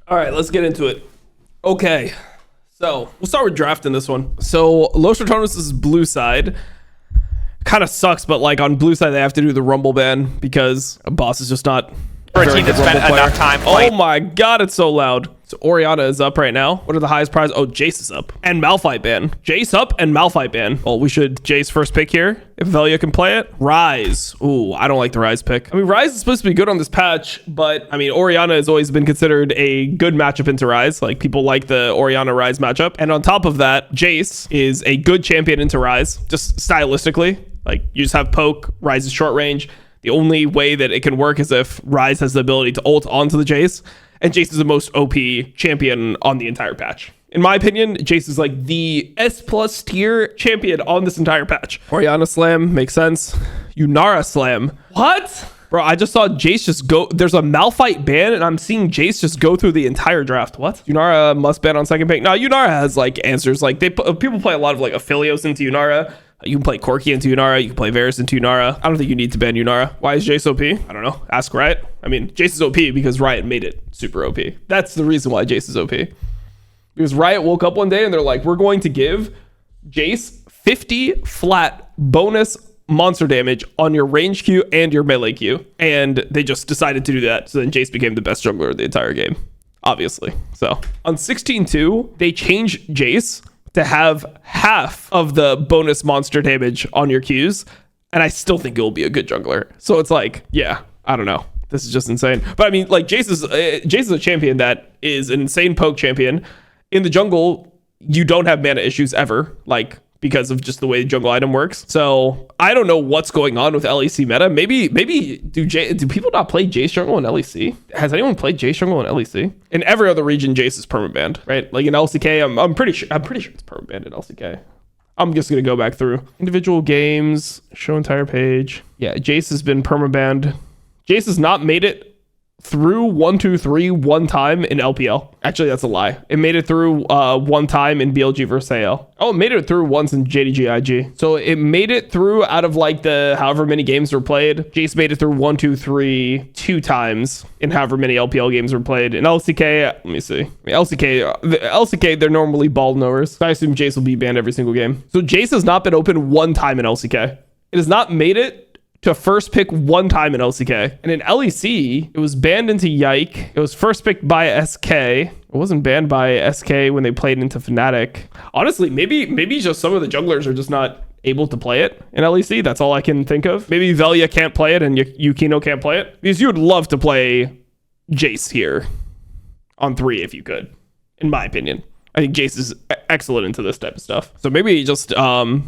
All right, let's get into it. Okay, so we'll start with drafting this one. So Los Ratones is blue side. Kind of sucks, but like on blue side, they have to do the rumble ban because a boss is just not For a team that spent enough time playing. Oh my god, it's so loud. So Oriana is up right now. What are the highest prize? Oh, Jace is up. And Malphite ban. Jace up and Malphite ban. Well, we should Jace first pick here. If Velia can play it. Rise. Ooh, I don't like the Rise pick. I mean, Rise is supposed to be good on this patch, but I mean, Oriana has always been considered a good matchup into Rise. Like, people like the Oriana Rise matchup. And on top of that, Jace is a good champion into Rise, just stylistically. Like, you just have poke, Rise is short range. The only way that it can work is if Rise has the ability to ult onto the Jace. And Jace is the most OP champion on the entire patch. In my opinion, Jace is like the S+ tier champion on this entire patch. Oriana Slam makes sense. Yunara Slam. What? Bro, I just saw Jace just go. There's a Malphite ban, and I'm seeing Jace just go through the entire draft. What? Yunara must ban on second pick. No, Yunara has like answers. Like people play a lot of like Aphelios into Yunara. You can play Corki into Yunara. You can play Varus into Yunara. I don't think you need to ban Yunara. Why is Jace OP? I don't know. Ask Riot. I mean, Jace is OP because Riot made it super OP. That's the reason why Jace is OP. Because Riot woke up one day and they're like, we're going to give Jace 50 flat bonus monster damage on your range Q and your melee Q. And they just decided to do that. So then Jace became the best jungler of the entire game, obviously. So on 16-2, they changed Jace to have half of the bonus monster damage on your Qs, and I still think it will be a good jungler. So it's like, yeah, I don't know. This is just insane. But I mean, like, Jace is a champion that is an insane poke champion. In the jungle, you don't have mana issues ever, like, because of just the way the jungle item works. So I don't know what's going on with LEC meta. Maybe do people not play Jace jungle in LEC? Has anyone played Jace jungle in LEC? In every other region, Jace is permabanned, right? Like in LCK, I'm pretty sure it's permabanned in LCK. I'm just gonna go back through individual games, show entire page. Yeah, Jace has been permabanned. Jace has not made it through 1-2-3 one time in LPL. Actually, that's a lie. It made it through one time in BLG versus AL. Oh, it made it through once in JDG-IG. So it made it through out of like the however many games were played. Jace made it through 1-2-3 two times in however many LPL games were played. In LCK, let me see. LCK, they're normally ball knowers. So I assume Jace will be banned every single game. So Jace has not been open one time in LCK. It has not made it to first pick one time in LCK. And in LEC, it was banned into Yike. It was first picked by SK. It wasn't banned by SK when they played into Fnatic. Honestly, maybe just some of the junglers are just not able to play it in LEC. That's all I can think of. Maybe Velia can't play it and Yukino can't play it. Because you would love to play Jace here on 3 if you could, in my opinion. I think Jace is excellent into this type of stuff. So maybe just the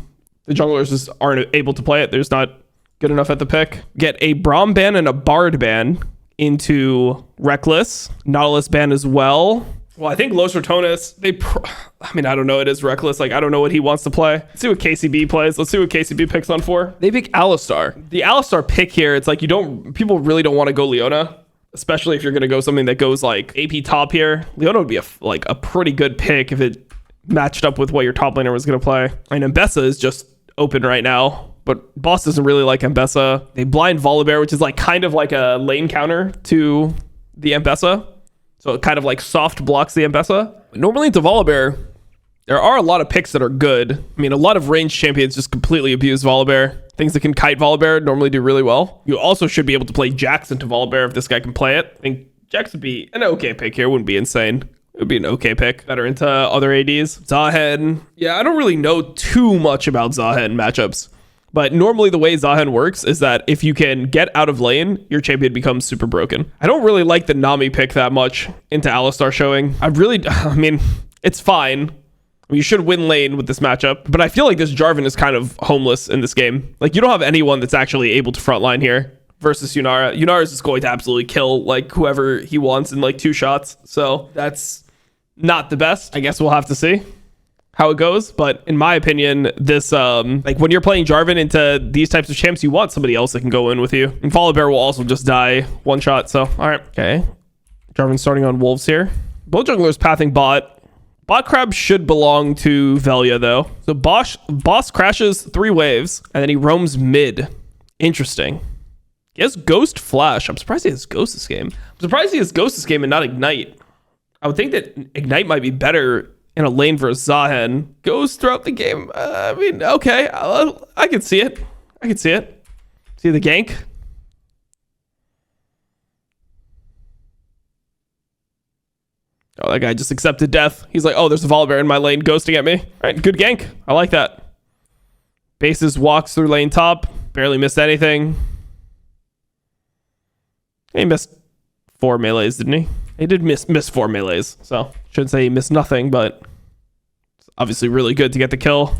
junglers just aren't able to play it. There's not good enough at the pick. Get a Braum ban and a Bard ban into Reckless. Nautilus ban as well. Well, I think Los Ratones, I don't know. It is Reckless. Like, I don't know what he wants to play. Let's see what KCB plays. Let's see what KCB picks on 4. They pick Alistar. The Alistar pick here, it's like people really don't want to go Leona, especially if you're going to go something that goes like AP top here. Leona would be a pretty good pick if it matched up with what your top laner was going to play. And Mbessa is just open right now. But boss doesn't really like Mbessa. They blind Volibear, which is like kind of like a lane counter to the Mbessa. So it kind of like soft blocks the Mbessa. Normally into Volibear, there are a lot of picks that are good. I mean, a lot of ranged champions just completely abuse Volibear. Things that can kite Volibear normally do really well. You also should be able to play Jax into Volibear if this guy can play it. I think Jax would be an okay pick here. Wouldn't be insane. It would be an okay pick. Better into other ADs. Zahen. Yeah, I don't really know too much about Zahen matchups. But normally the way Zahen works is that if you can get out of lane, your champion becomes super broken. I don't really like the Nami pick that much into Alistar showing. It's fine. You should win lane with this matchup. But I feel like this Jarvan is kind of homeless in this game. Like, you don't have anyone that's actually able to frontline here versus Yunara. Yunara is just going to absolutely kill like whoever he wants in like 2 shots. So that's not the best. I guess we'll have to see how it goes. But in my opinion, this like when you're playing Jarvan into these types of champs, you want somebody else that can go in with you. And Volibear will also just die one shot. So all right, okay, Jarvan starting on Wolves here. Both junglers pathing bot. Bot Crab should belong to Velia though. So boss crashes 3 waves and then he roams mid. Interesting. He has Ghost Flash. I'm surprised he has Ghost this game. I'm surprised he has Ghost this game and not Ignite. I would think that Ignite might be better in a lane versus Zahen. Goes throughout the game. I mean, okay. I can see it. I can see it. See the gank? Oh, that guy just accepted death. He's like, oh, there's a Volibear in my lane ghosting at me. All right, good gank. I like that. Bases walks through lane top. Barely missed anything. He missed 4 melees, didn't he? He did miss 4 melees. So, shouldn't say he missed nothing, but it's obviously really good to get the kill.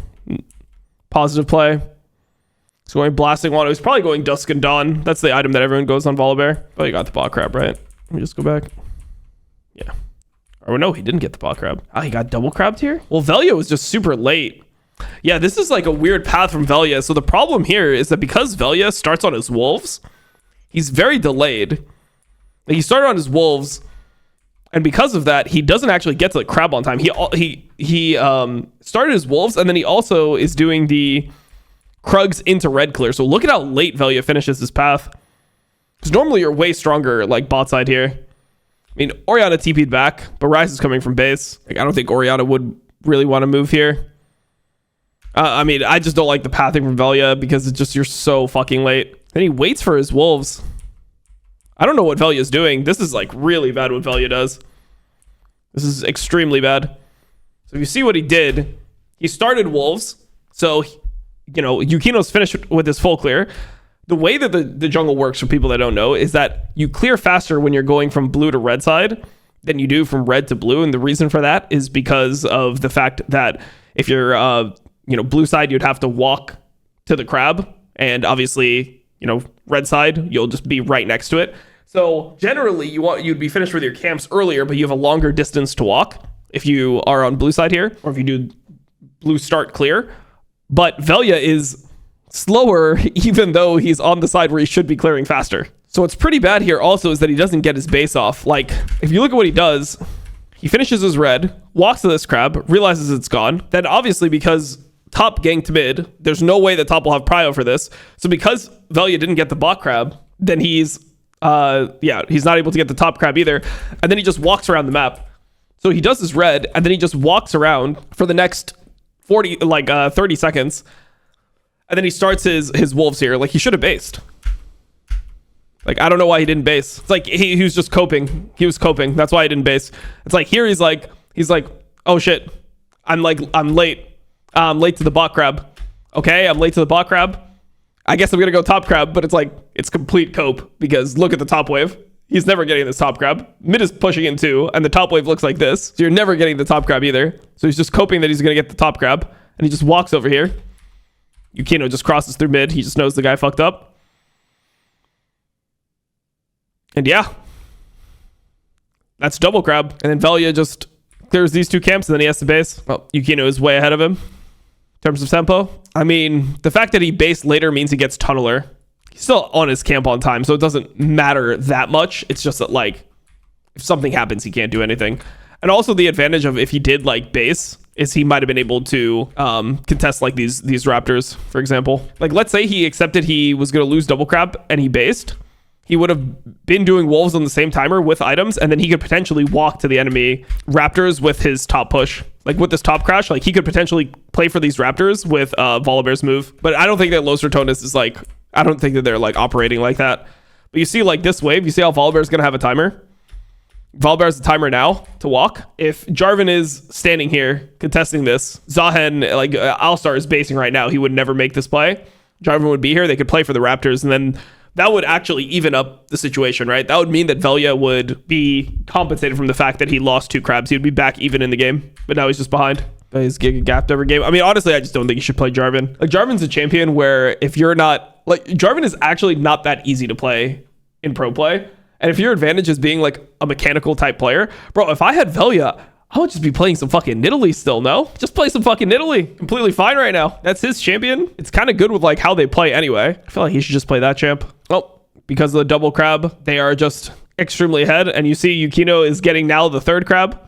Positive play. He's going blasting one. He's probably going Dusk and Dawn. That's the item that everyone goes on Volibear. Oh, you got the bot crab, right? Let me just go back. Yeah. Or no, he didn't get the bot crab. Oh, he got double crabbed here? Well, Velia was just super late. Yeah, this is like a weird path from Velia. So the problem here is that because Velia starts on his wolves, he's very delayed. Like, he started on his wolves, and because of that, he doesn't actually get to the crab on time. He started his wolves, and then he also is doing the Krugs into red clear. So look at how late Velia finishes his path. Because normally you're way stronger, like, bot side here. I mean, Orianna TP'd back, but Ryze is coming from base. Like, I don't think Orianna would really want to move here. I mean, I just don't like the pathing from Velia because it's just, you're so fucking late. Then he waits for his wolves. I don't know what Velia's doing. This is like really bad what Velia does. This is extremely bad. So if you see what he did, he started wolves. So, you know, Yukino's finished with his full clear. The way that the jungle works, for people that don't know, is that you clear faster when you're going from blue to red side than you do from red to blue. And the reason for that is because of the fact that if you're, blue side, you'd have to walk to the crab. And obviously, you know, red side, you'll just be right next to it. So generally, you'd be finished with your camps earlier, but you have a longer distance to walk if you are on blue side here, or if you do blue start clear. But Velia is slower, even though he's on the side where he should be clearing faster. So what's pretty bad here also is that he doesn't get his base off. Like, if you look at what he does, he finishes his red, walks to this crab, realizes it's gone. Then obviously, because top ganked mid, there's no way that top will have prio for this. So because Velia didn't get the bot crab, then he's not able to get the top crab either. And then he just walks around the map. So he does his red, and then he just walks around for the next 30 seconds. And then he starts his wolves here. Like, he should have based. Like, I don't know why he didn't base. It's like he was just coping. He was coping. That's why he didn't base. It's like here he's like, oh shit, I'm late. I'm late to the bot crab. Okay, I'm late to the bot crab. I guess I'm gonna go top crab, but it's complete cope because look at the top wave. He's never getting this top crab. Mid is pushing in too, and the top wave looks like this. So you're never getting the top crab either. So he's just coping that he's gonna get the top crab, and he just walks over here. Yukino just crosses through mid. He just knows the guy fucked up. And yeah, that's double crab. And then Velia just clears these two camps, and then he has to base. Well, Yukino is way ahead of him in terms of tempo. I mean, the fact that he based later means he gets tunneler. He's still on his camp on time, so it doesn't matter that much. It's just that, like, if something happens, he can't do anything. And also the advantage of if he did, like, base is he might have been able to contest, like, these raptors, for example. Like, let's say he accepted he was going to lose double crab and he based. He would have been doing wolves on the same timer with items, and then he could potentially walk to the enemy raptors with his top push. Like, with this top crash, like, he could potentially play for these raptors with Volibear's move. But I don't think that Los RATONES is, like, I don't think that they're, like, operating like that. But you see, like, this wave, you see how Volibear's going to have a timer? Volibear's the timer now to walk. If Jarvan is standing here contesting this, Zahen, like, Alstar is basing right now. He would never make this play. Jarvan would be here. They could play for the raptors, and then that would actually even up the situation, right? That would mean that Velia would be compensated from the fact that he lost 2 crabs. He would be back even in the game, but now he's just behind. But he's giga gapped every game. I mean, honestly, I just don't think you should play Jarvan. Like, Jarvan's a champion where if you're not, like, Jarvan is actually not that easy to play in pro play. And if your advantage is being, like, a mechanical type player, bro, if I had Velia, I would just be playing some fucking Nidalee still, no? Just play some fucking Nidalee. Completely fine right now. That's his champion. It's kind of good with, like, how they play anyway. I feel like he should just play that champ. Oh, because of the double crab, they are just extremely ahead. And you see Yukino is getting now the 3rd crab.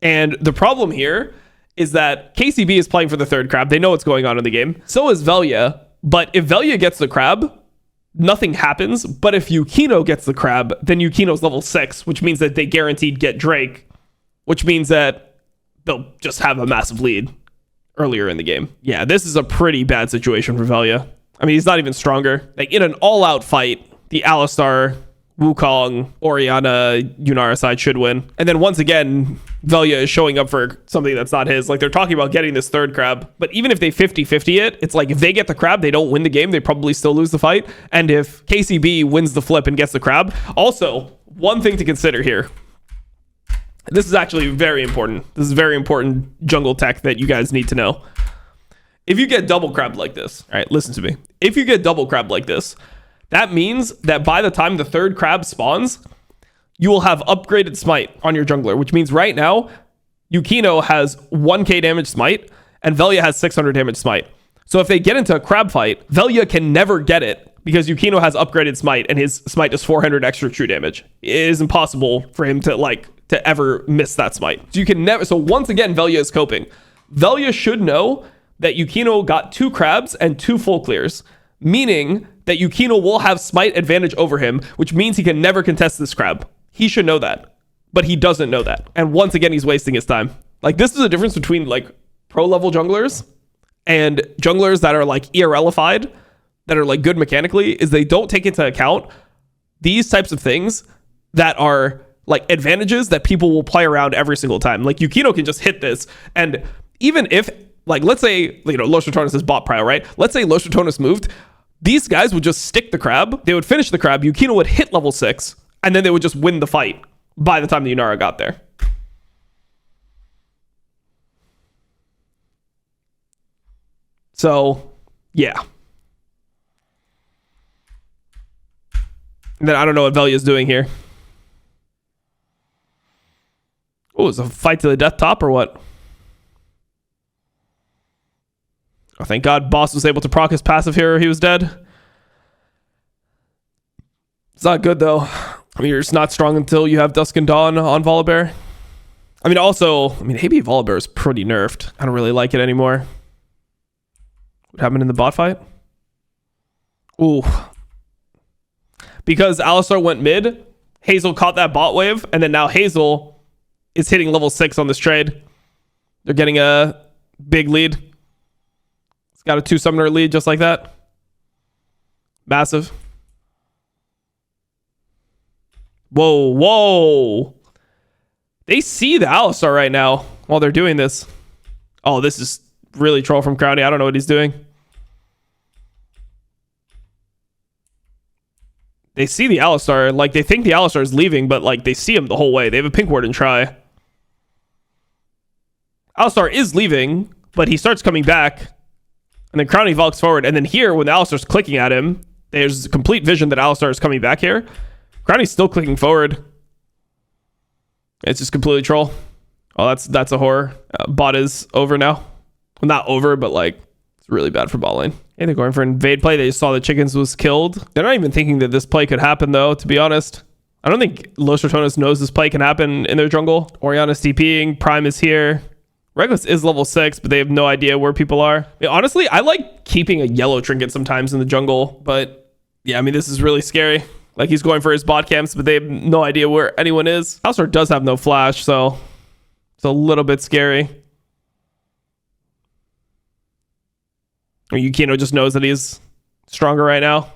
And the problem here is that KCB is playing for the 3rd crab. They know what's going on in the game. So is Velia. But if Velia gets the crab, nothing happens. But if Yukino gets the crab, then Yukino's level 6, which means that they guaranteed get Drake, which means that they'll just have a massive lead earlier in the game. Yeah, this is a pretty bad situation for Velia. I mean, he's not even stronger. Like, in an all-out fight, the Alistar, Wukong, Orianna, Yunara side should win. And then once again, Velia is showing up for something that's not his. Like, they're talking about getting this third crab. But even if they 50-50 it, it's like if they get the crab, they don't win the game. They probably still lose the fight. And if KCB wins the flip and gets the crab, also, one thing to consider here. This is actually very important. This is very important jungle tech that you guys need to know. If you get double crab like this, all right, listen to me. If you get double crab like this, that means that by the time the third crab spawns, you will have upgraded smite on your jungler, which means right now, Yukino has 1k damage smite, and Velia has 600 damage smite. So if they get into a crab fight, Velia can never get it because Yukino has upgraded smite, and his smite is 400 extra true damage. It is impossible for him to ever miss that smite. So you can never. So once again, Velia is coping. Velia should know that Yukino got 2 crabs and 2 full clears, meaning that Yukino will have smite advantage over him, which means he can never contest this crab. He should know that, but he doesn't know that. And once again, he's wasting his time. Like, this is a difference between like pro level junglers and junglers that are like ERLified, that are like good mechanically, is they don't take into account these types of things that are like advantages that people will play around every single time. Like, Yukino can just hit this, and even if, like, let's say, Los Ratones is bot prio, right? Let's say Los Ratones moved. These guys would just stick the crab. They would finish the crab. Yukino would hit level 6, and then they would just win the fight by the time the Yunara got there. So, yeah. And then I don't know what Velia is doing here. Oh, is it a fight to the death top or what? Oh, thank God Boss was able to proc his passive here or he was dead. It's not good, though. I mean, you're just not strong until you have Dusk and Dawn on Volibear. I mean, also, maybe Volibear is pretty nerfed. I don't really like it anymore. What happened in the bot fight? Ooh. Because Alistar went mid, Hazel caught that bot wave, and then now Hazel is hitting level 6 on this trade. They're getting a big lead. It's got a 2 summoner lead just like that. Massive. Whoa. They see the Alistar right now while they're doing this. Oh, this is really troll from Crowdy. I don't know what he's doing. They see the Alistar. Like, they think the Alistar is leaving, but, like, they see him the whole way. They have a pink ward and try. Alistar is leaving, but he starts coming back. And then Crowny volks forward. And then here, when the Alistar's clicking at him, there's complete vision that Alistar is coming back here. Crowny's still clicking forward. It's just completely troll. Oh, that's a horror. Bot is over now. Well, not over, but, like, it's really bad for bot lane. Hey, they're going for invade play. They just saw the chickens was killed. They're not even thinking that this play could happen, though, to be honest. I don't think Los Ratones knows this play can happen in their jungle. Orianna's TPing. Prime is here. Reckless is level 6, but they have no idea where people are. I mean, honestly, I like keeping a yellow trinket sometimes in the jungle, but yeah, I mean, this is really scary. Like, he's going for his bot camps, but they have no idea where anyone is. Alistar does have no flash, so it's a little bit scary. Or Yukino just knows that he's stronger right now.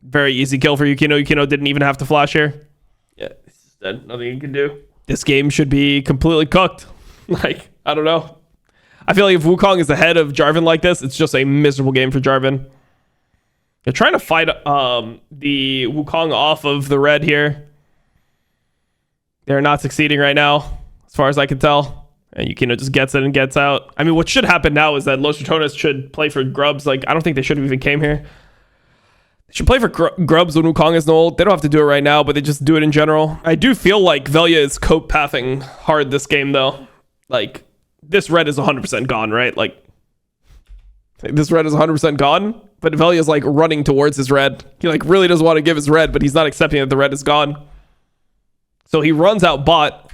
Very easy kill for Yukino. Yukino didn't even have to flash here. Yeah, this is dead. Nothing he can do. This game should be completely cooked. Like, I don't know. I feel like if Wukong is ahead of Jarvan like this, it's just a miserable game for Jarvan. They're trying to fight the Wukong off of the red here. They're not succeeding right now, as far as I can tell. And Yukino just gets it and gets out. I mean, what should happen now is that Los Ratones should play for Grubs. Like, I don't think they should have even came here. They should play for Grubs when Wukong is old. They don't have to do it right now, but they just do it in general. I do feel like Velia is cope pathing hard this game, though. Like, this red is 100% gone, right? Like, this red is 100% gone, but Velia is, like, running towards his red. He, like, really doesn't want to give his red, but he's not accepting that the red is gone. So he runs out bot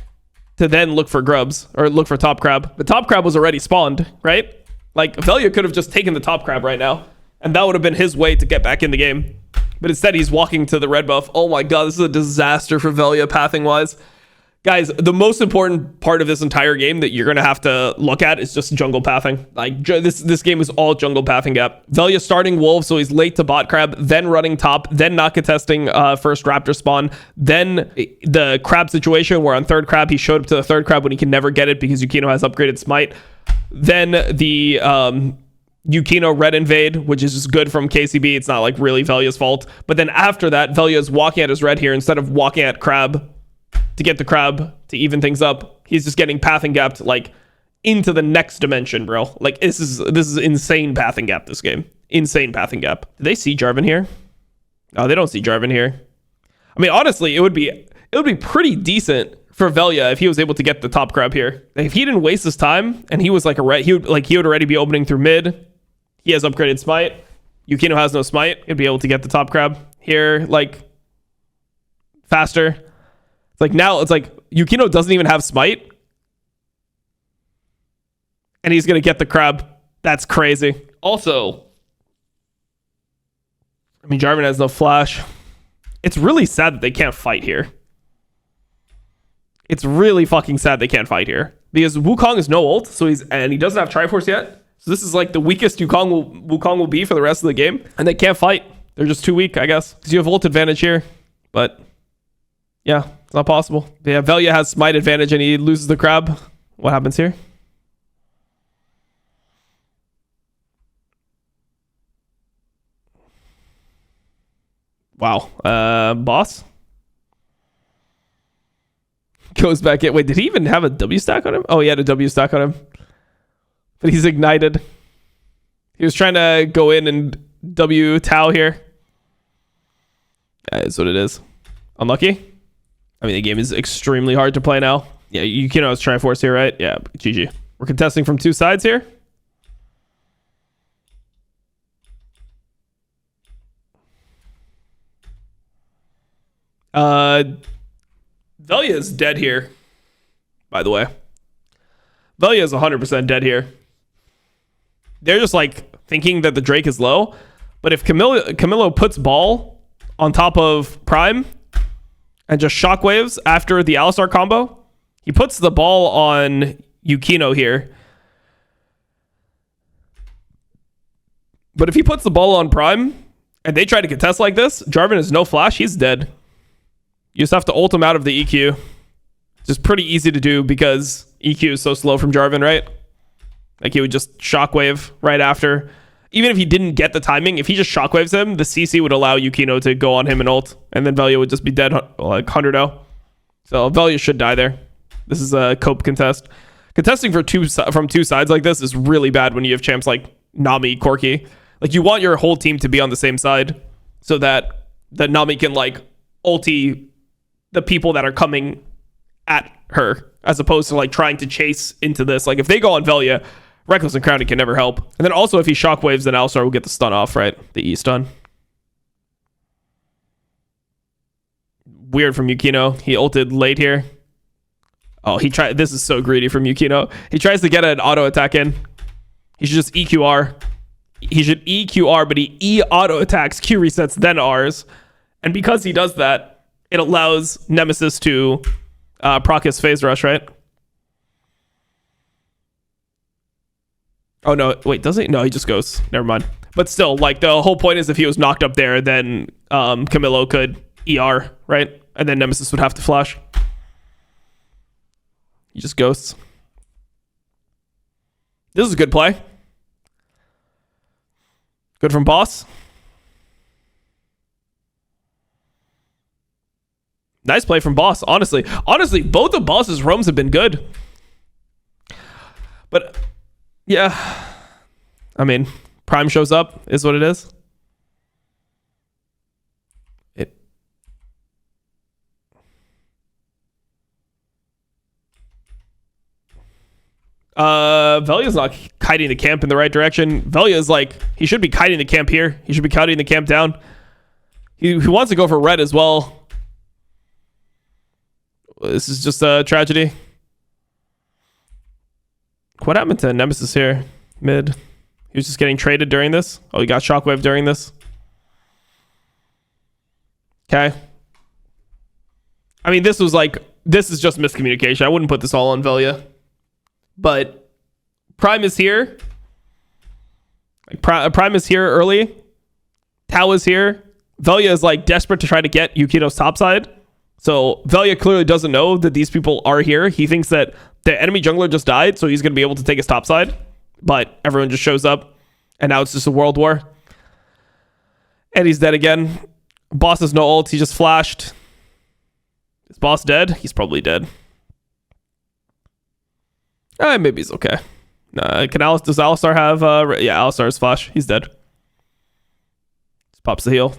to then look for Grubs, or look for Top Crab. But Top Crab was already spawned, right? Like, Velia could have just taken the top crab right now, and that would have been his way to get back in the game. But instead, he's walking to the red buff. Oh my god, this is a disaster for Velia pathing-wise. Guys, the most important part of this entire game that you're going to have to look at is just jungle pathing. Like, this game is all jungle pathing gap. Velia starting wolf, so he's late to bot crab, then running top, then not contesting first raptor spawn, then the crab situation where on third crab, he showed up to the third crab when he can never get it because Yukino has upgraded smite. Then the Yukino red invade, which is just good from KCB. It's not like really Velia's fault. But then after that, Velia is walking at his red here instead of walking at crab to get the crab to even things up. He's just getting pathing gapped like into the next dimension, bro. Like this is insane pathing gap, this game. Insane pathing gap. Do they see Jarvan here? Oh, they don't see Jarvan here. I mean, honestly, it would be pretty decent for Velia if he was able to get the top crab here. If he didn't waste his time and he was like he would already be opening through mid. He has upgraded smite. Yukino has no smite. He'd be able to get the top crab here like faster. It's like now it's like Yukino doesn't even have smite. And he's going to get the crab. That's crazy. Also, I mean, Jarvan has no flash. It's really sad that they can't fight here. It's really fucking sad they can't fight here. Because Wukong is no ult, so he doesn't have Triforce yet. So this is like the weakest Wukong will be for the rest of the game. And they can't fight. They're just too weak, I guess. Because you have ult advantage here. But yeah, it's not possible. Yeah, Velia has smite advantage and he loses the crab. What happens here? Wow. Boss goes back in. Wait, did he even have a W stack on him? Oh, he had a W stack on him. But he's ignited. He was trying to go in and W Tau here. That is what it is. Unlucky. I mean, the game is extremely hard to play now. Yeah, Yukino has Triforce here, right? Yeah, GG. We're contesting from two sides here. Velia is dead here, by the way. Velia is 100% dead here. They're just like thinking that the Drake is low, but if Camilo puts ball on top of Prime and just shockwaves after the Alistar combo, he puts the ball on Yukino here. But if he puts the ball on Prime and they try to contest like this, Jarvan has no flash, he's dead. You just have to ult him out of the EQ. It's just pretty easy to do because EQ is so slow from Jarvan, right? Like he would just shockwave right after. Even if he didn't get the timing, if he just shockwaves him, the CC would allow Yukino to go on him and ult. And then Velia would just be dead like 100-0. So Velia should die there. This is a cope contest. Contesting from two sides like this is really bad when you have champs like Nami, Corki. Like you want your whole team to be on the same side so that Nami can like ulti the people that are coming at her as opposed to like trying to chase into this. Like if they go on Velia, Reckless and Crowning can never help. And then also if he shockwaves, then Alistar will get the stun off, right? The E stun. Weird from Yukino. He ulted late here. Oh, he tried. This is so greedy from Yukino. He tries to get an auto attack in. He should just EQR. He should EQR, but he E auto attacks, Q resets, then Rs. And because he does that, it allows Nemesis to proc his phase rush, right? Oh, no. Wait, does he? No, he just goes. Never mind. But still, like, the whole point is if he was knocked up there, then Camilo could ER, right? And then Nemesis would have to flash. He just ghosts. This is a good play. Good from Boss. Nice play from Boss, honestly. Honestly, both of Boss's roams have been good. But, yeah. I mean, Prime shows up, is what it is. Velia's not kiting the camp in the right direction. Velia is like, he should be kiting the camp here. He should be kiting the camp down. He wants to go for red as well. This is just a tragedy. What happened to Nemesis here? Mid. He was just getting traded during this. Oh, he got shockwave during this. Okay. I mean, this is just miscommunication. I wouldn't put this all on Velia. But Prime is here. Prime is here early. Tau is here. Velia is like desperate to try to get Yukito's topside. So Velia clearly doesn't know that these people are here. He thinks that the enemy jungler just died, so he's going to be able to take his topside. But everyone just shows up, and now it's just a world war. And he's dead again. Boss has no ult. He just flashed. Is boss dead? He's probably dead. Maybe he's okay. Does Alistar have... yeah, Alistar's flash. He's dead. Just pops the heal.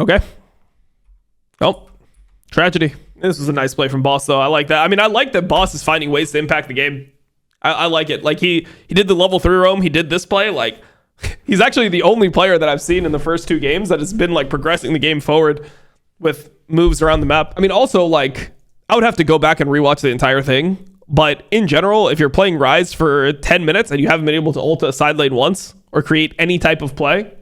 Okay. Oh. Tragedy. This was a nice play from boss, though. I like that. I mean, I like that boss is finding ways to impact the game. I like it. Like, he did the level 3 roam. He did this play. Like, he's actually the only player that I've seen in the first 2 games that has been, like, progressing the game forward with moves around the map. I mean, also, like, I would have to go back and rewatch the entire thing. But in general, if you're playing Rise for 10 minutes and you haven't been able to ult a side lane once or create any type of play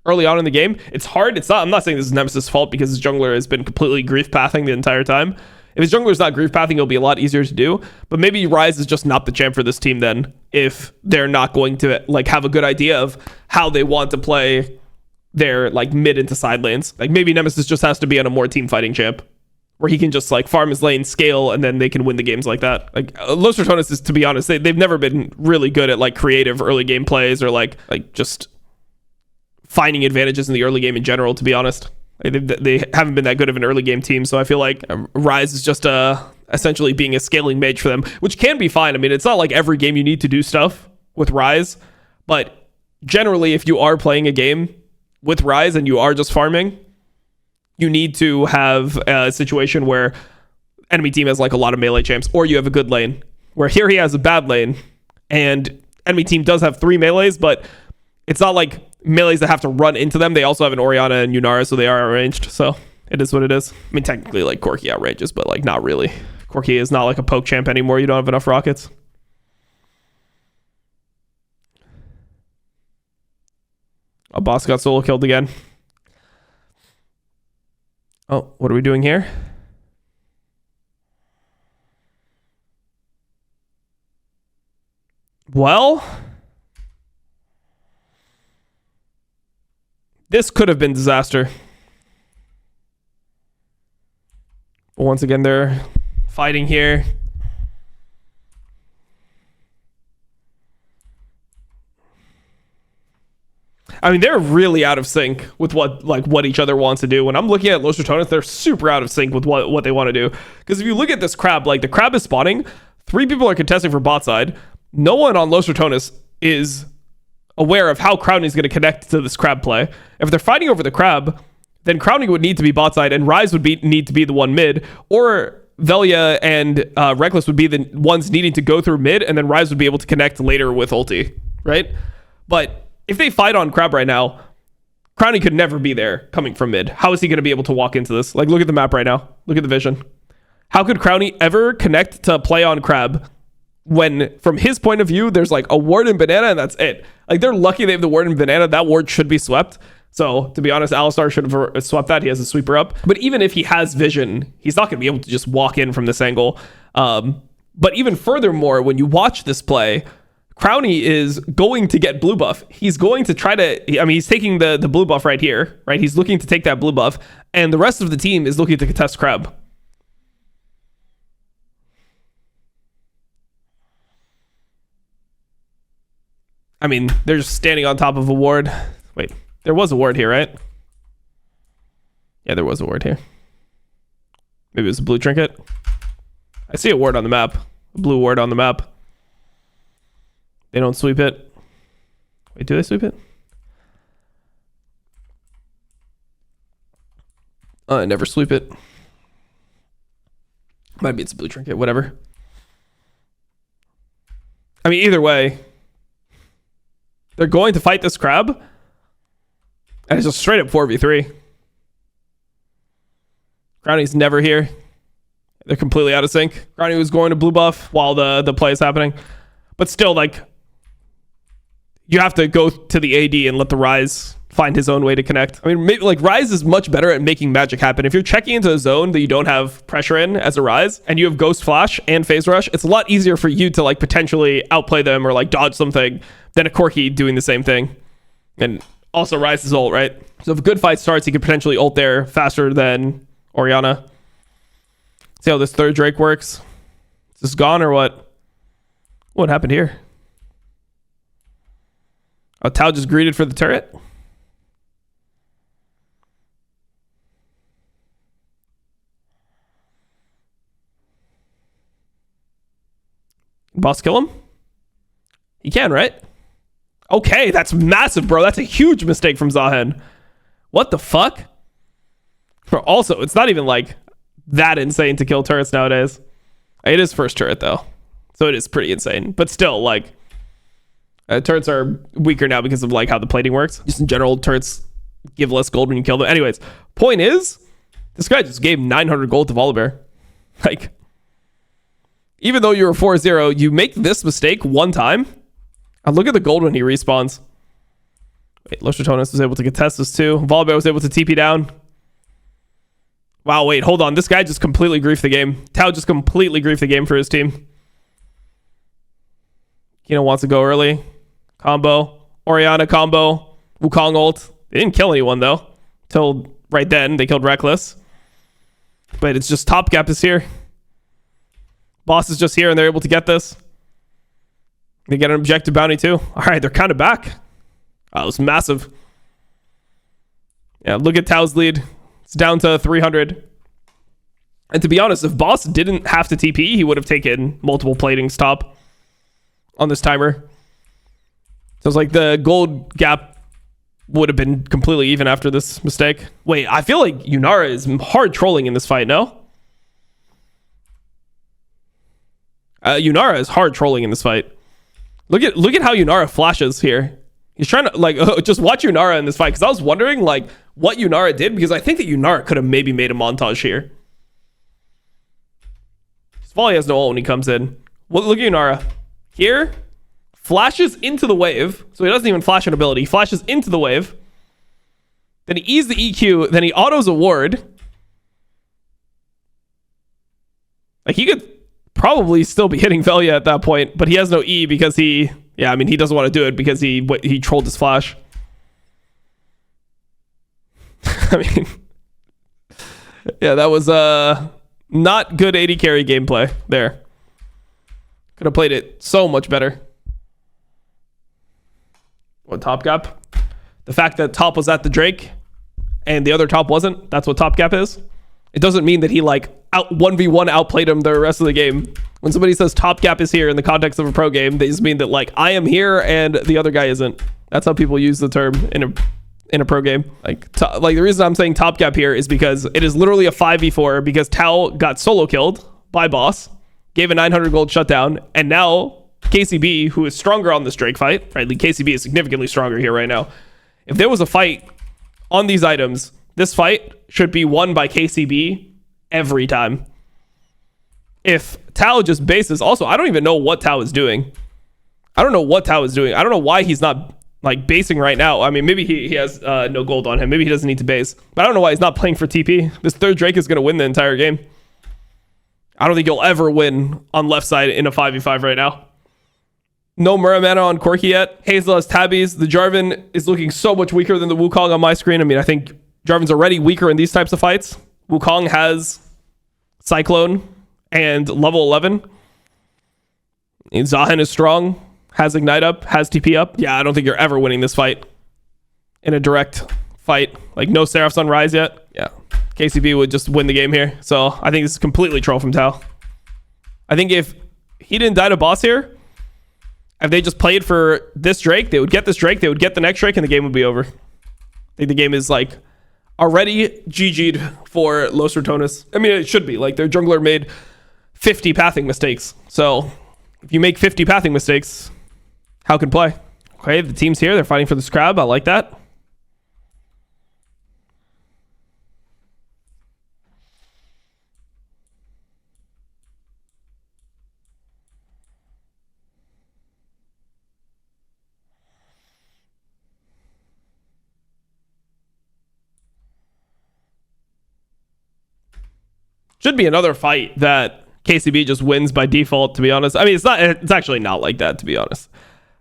early on in the game, it's hard. I'm not saying this is Nemesis' fault because his jungler has been completely grief pathing the entire time. If his jungler's not grief pathing, it'll be a lot easier to do. But maybe Rise is just not the champ for this team then, if they're not going to like have a good idea of how they want to play their like mid into side lanes. Like maybe Nemesis just has to be on a more team fighting champ, where he can just like farm his lane, scale, and then they can win the games like that. Like Los Ratones is, to be honest, they've never been really good at like creative early game plays or like just finding advantages in the early game in general, to be honest. They haven't been that good of an early game team, so I feel like Rise is just essentially being a scaling mage for them, which can be fine. I mean, it's not like every game you need to do stuff with Rise, but generally, if you are playing a game with Rise and you are just farming, you need to have a situation where enemy team has like a lot of melee champs, or you have a good lane, where here he has a bad lane, and enemy team does have 3 melees, but it's not like melees that have to run into them. They also have an Orianna and Yunara, so they are outranged. So it is what it is. I mean, technically, like, Corki outranges, but, like, not really. Corki is not, like, a poke champ anymore. You don't have enough rockets. A boss got solo killed again. Oh, what are we doing here? Well, this could have been disaster. But once again, they're fighting here. I mean, they're really out of sync with what each other wants to do. When I'm looking at Los Ratones, they're super out of sync with what they want to do. Because if you look at this crab, like the crab is spawning, 3 people are contesting for bot side. No one on Los Ratones is aware of how Crowning is going to connect to this crab play. If they're fighting over the crab, then Crowning would need to be bot side, and Rise would need to be the one mid, or Velia and Reckless would be the ones needing to go through mid, and then Rise would be able to connect later with ulti, right? But if they fight on crab right now, Crowning could never be there coming from mid. How is he going to be able to walk into this? Like, look at the map right now. Look at the vision. How could Crowning ever connect to play on crab when, from his point of view, there's like a ward and banana and that's it? Like, they're lucky they have the ward and banana. That ward should be swept. So, to be honest, Alistar should have swept that. He has a sweeper up. But even if he has vision, he's not going to be able to just walk in from this angle. But even furthermore, when you watch this play, Crowny is going to get blue buff. He's going to try to... I mean, he's taking the blue buff right here, right? He's looking to take that blue buff. And the rest of the team is looking to contest crab. I mean, they're just standing on top of a ward. Wait, there was a ward here, right? Yeah, there was a ward here. Maybe it was a blue trinket. I see a ward on the map. A blue ward on the map. They don't sweep it. Wait, do they sweep it? Never sweep it. Might be it's a blue trinket, whatever. I mean, either way, they're going to fight this crab. And it's just straight up 4v3. Crowny's never here. They're completely out of sync. Granny was going to blue buff while the play is happening. But still, like, you have to go to the AD and let the Ryze find his own way to connect. I mean, maybe, like, Ryze is much better at making magic happen. If you're checking into a zone that you don't have pressure in as a Ryze, and you have Ghost Flash and Phase Rush, it's a lot easier for you to, like, potentially outplay them or, like, dodge something than a Corki doing the same thing. And also Ryze's ult, right? So if a good fight starts, he could potentially ult there faster than Orianna. See how this third Drake works? Is this gone or what? What happened here? Oh, Tao just greeted for the turret? Boss kill him? He can, right? Okay, that's massive, bro. That's a huge mistake from Zahen. What the fuck? But also, it's not even like that insane to kill turrets nowadays. It is first turret though, so it is pretty insane. But still, like, turrets are weaker now because of like how the plating works. Just in general, turrets give less gold when you kill them. Anyways, point is, this guy just gave 900 gold to Volibear. Like, even though you're 4-0, you make this mistake one time, and look at the gold when he respawns. Wait, RATONES was able to contest this too. Volibear was able to TP down. Wow, wait, hold on. This guy just completely griefed the game. Tao just completely griefed the game for his team. Kino wants to go early. Combo. Orianna combo. Wukong ult. They didn't kill anyone though. Till right then, they killed Reckless. But it's just top gap is here. Boss is just here and they're able to get this. They get an objective bounty too. All right, they're kind of back. Oh, it was massive. Yeah, look at Tao's lead. It's down to 300. And to be honest, if Boss didn't have to TP, he would have taken multiple platings top on this timer. So it's like the gold gap would have been completely even after this mistake. Wait, I feel like Yunara is hard trolling in this fight, no? Yunara is hard trolling in this fight. Look at how Yunara flashes here. He's trying to like just watch Yunara in this fight because I was wondering like what Yunara did because I think that Yunara could have maybe made a montage here. Volley has no ult when he comes in. Well, look at Yunara here. Flashes into the wave, so he doesn't even flash an ability. He flashes into the wave. Then he E's the EQ. Then he autos a ward. Like he could probably still be hitting Velia at that point, but he has no E because he doesn't want to do it because he trolled his flash. I mean, yeah, that was not good AD carry gameplay there. Could have played it so much better. What top gap? The fact that top was at the Drake and the other top wasn't, that's what top gap is. It doesn't mean that he like 1v1 outplayed him the rest of the game. When somebody says top gap is here in the context of a pro game, they just mean that like I am here and the other guy isn't. That's how people use the term in a pro game. Like the reason I'm saying top gap here is because it is literally a 5v4 because Tao got solo killed by Boss, gave a 900 gold shutdown, and now KCB, who is stronger on this Drake fight, right? Like KCB is significantly stronger here right now. If there was a fight on these items, this fight should be won by KCB every time. If Tao just bases, also, I don't even know what Tao is doing. I don't know why he's not like basing right now. I mean, maybe he has no gold on him. Maybe he doesn't need to base. But I don't know why he's not playing for TP. This third Drake is going to win the entire game. I don't think he'll ever win on left side in a 5v5 right now. No Mura mana on Corki yet. Hazel has tabbies. The Jarvan is looking so much weaker than the Wukong on my screen. I mean, I think Jarvan's already weaker in these types of fights. Wukong has Cyclone and level 11. And Zahen is strong, has Ignite up, has TP up. Yeah, I don't think you're ever winning this fight in a direct fight. Like, no Seraphs on Ryze yet. Yeah, KCB would just win the game here. So I think this is completely troll from Tao. I think if he didn't die to Boss here, if they just played for this Drake, they would get this Drake, they would get the next Drake, and the game would be over. I think the game is like already GG'd for Los RATONES. I mean, it should be. Like, their jungler made 50 pathing mistakes. So if you make 50 pathing mistakes, how can play? Okay, the team's here. They're fighting for this crab. I like that. Should be another fight that KCB just wins by default, to be honest. I mean, it's actually not like that, to be honest.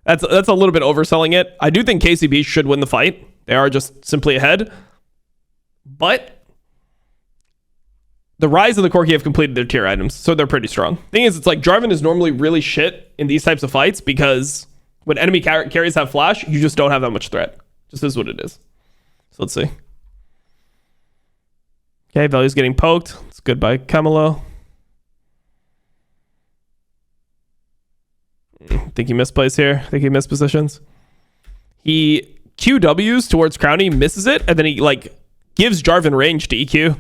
That's a little bit overselling it. I do think KCB should win the fight. They are just simply ahead. But the Rise and the Corki have completed their tier items, so they're pretty strong. Thing is, it's like Jarvan is normally really shit in these types of fights because when enemy carries have flash, you just don't have that much threat. Just is what it is. So let's see. Okay, Value's getting poked. It's good by Camelo. I think he misplays here. I think he mispositions. He QWs towards Crowny, misses it, and then he like gives Jarvan range to EQ.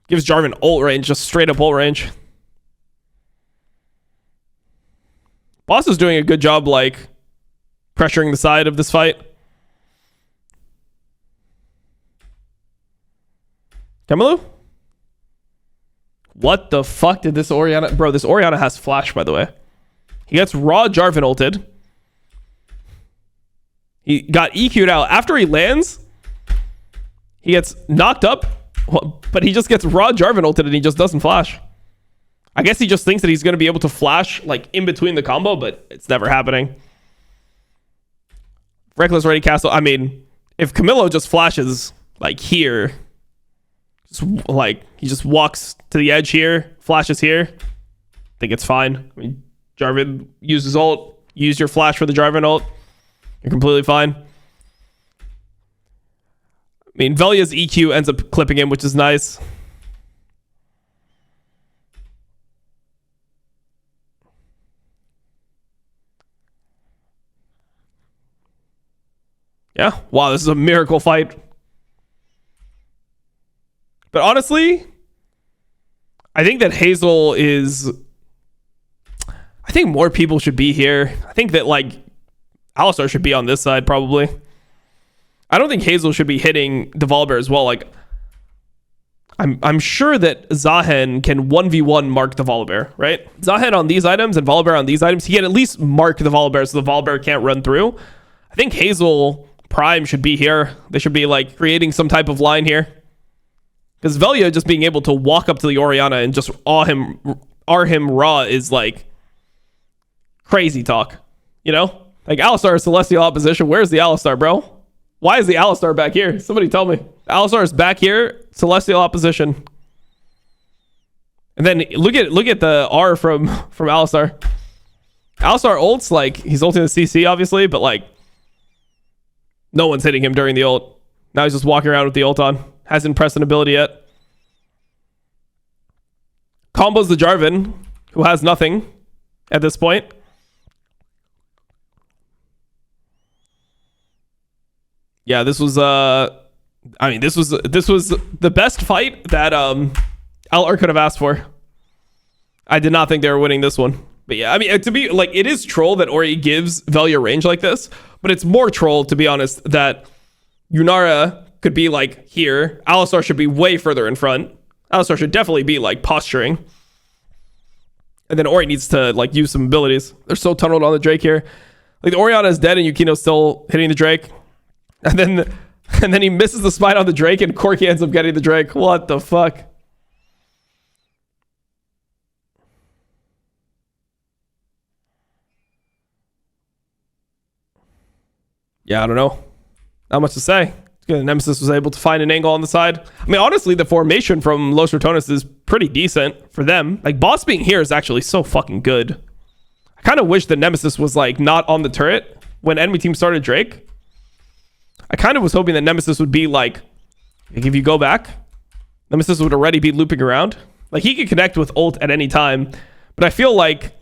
Gives Jarvan ult range, just straight up ult range. Boss is doing a good job like pressuring the side of this fight. Camelo? What the fuck did this Orianna... Bro, this Orianna has flash, by the way. He gets raw Jarvan ulted. He got EQ'd out. After he lands, he gets knocked up, but he just gets raw Jarvan ulted and he just doesn't flash. I guess he just thinks that he's going to be able to flash like in between the combo, but it's never happening. Reckless ready castle. I mean, if Camelo just flashes like here... like he just walks to the edge here, flashes here, I think it's fine. I mean, Jarvan uses ult, use your flash for the Jarvan ult, you're completely fine. I mean, Velia's EQ ends up clipping him, which is nice. Yeah, wow, this is a miracle fight. But honestly, I think that Hazel is... I think more people should be here. I think that, like, Alistar should be on this side, probably. I don't think Hazel should be hitting the Volibear as well. Like, I'm sure that Zahen can 1v1 mark the Volibear, right? Zahen on these items and Volibear on these items, he can at least mark the Volibear so the Volibear can't run through. I think Hazel Prime should be here. They should be, like, creating some type of line here. Because Velia just being able to walk up to the Orianna and just R him raw is like crazy talk, you know? Like Alistar is Celestial Opposition. Where's the Alistar, bro? Why is the Alistar back here? Somebody tell me. Alistar is back here, Celestial Opposition. And then look at the R from Alistar. Alistar ults, like he's ulting the CC obviously, but like no one's hitting him during the ult. Now he's just walking around with the ult on. Hasn't pressed an ability yet. Combos the Jarvan, who has nothing at this point. Yeah, this was I mean, this was the best fight that LR could have asked for. I did not think they were winning this one. But yeah, I mean, to be like, it is troll that Ori gives Velia range like this, but it's more troll, to be honest, that Yunara could be like here. Alistar should be way further in front. Alistar should definitely be like posturing. And then Ori needs to like use some abilities. They're so tunneled on the Drake here. Like the Orianna is dead and Yukino's still hitting the Drake. And then he misses the smite on the Drake and Corki ends up getting the Drake. What the fuck? Yeah, I don't know. Not much to say. Nemesis was able to find an angle on the side. I mean, honestly, the formation from Los RATONES is pretty decent for them. Like, Boss being here is actually so fucking good. I kind of wish that Nemesis was, like, not on the turret when enemy team started Drake. I kind of was hoping that Nemesis would be, like, if you go back, Nemesis would already be looping around. Like, he could connect with ult at any time. But I feel like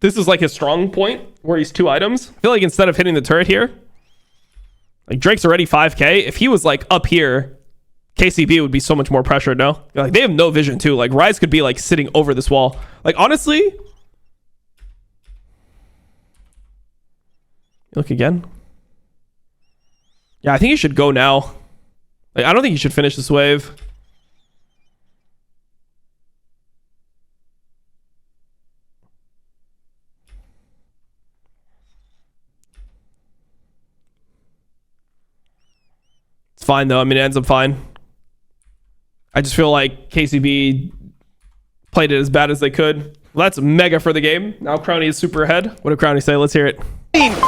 this is, like, his strong point where he's 2 items. I feel like instead of hitting the turret here, like Drake's already 5k. If he was like up here, KCB would be so much more pressured, no? Like they have no vision too. Like Rise could be like sitting over this wall. Like honestly, look again. Yeah, I think he should go now. Like I don't think he should finish this wave. It's fine though. I mean, it ends up fine. I just feel like KCB played it as bad as they could. Well, that's mega for the game. Now Crowny is super ahead. What did Crowny say? Let's hear it.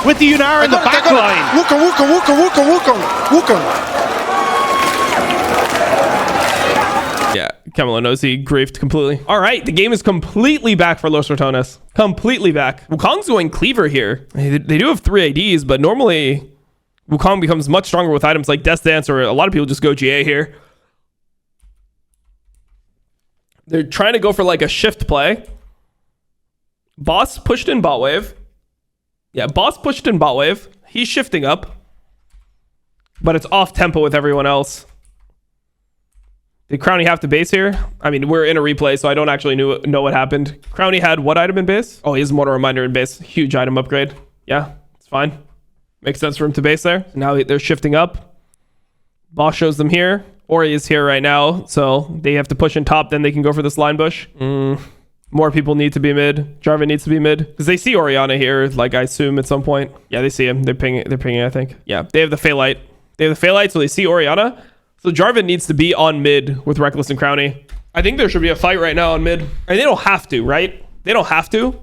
With the Unara in the back line. Yeah, Camelo knows he griefed completely. All right, the game is completely back for Los Ratones. Completely back. Wukong's going Cleaver here. They do have 3 ADs, but normally Wukong becomes much stronger with items like Death Dance, or a lot of people just go GA here. They're trying to go for like a shift play. Boss pushed in bot wave. Yeah, Boss pushed in bot wave. He's shifting up, but it's off tempo with everyone else. Did Crowny have to base here? I mean, we're in a replay, so I don't actually know what happened. Crowny had what item in base? Oh, he has Mortal Reminder in base. Huge item upgrade. Yeah, it's fine. Makes sense for him to base there. Now they're shifting up. Boss shows them here. Ori is here right now, so they have to push in top, then they can go for this line bush. More people need to be mid. Jarvan needs to be mid. Because they see Orianna here, like I assume at some point. Yeah, they see him. They're pinging, I think. Yeah, they have the Phaelite. So they see Orianna. So Jarvan needs to be on mid with Reckless and Crowny. I think there should be a fight right now on mid. And they don't have to, right? They don't have to.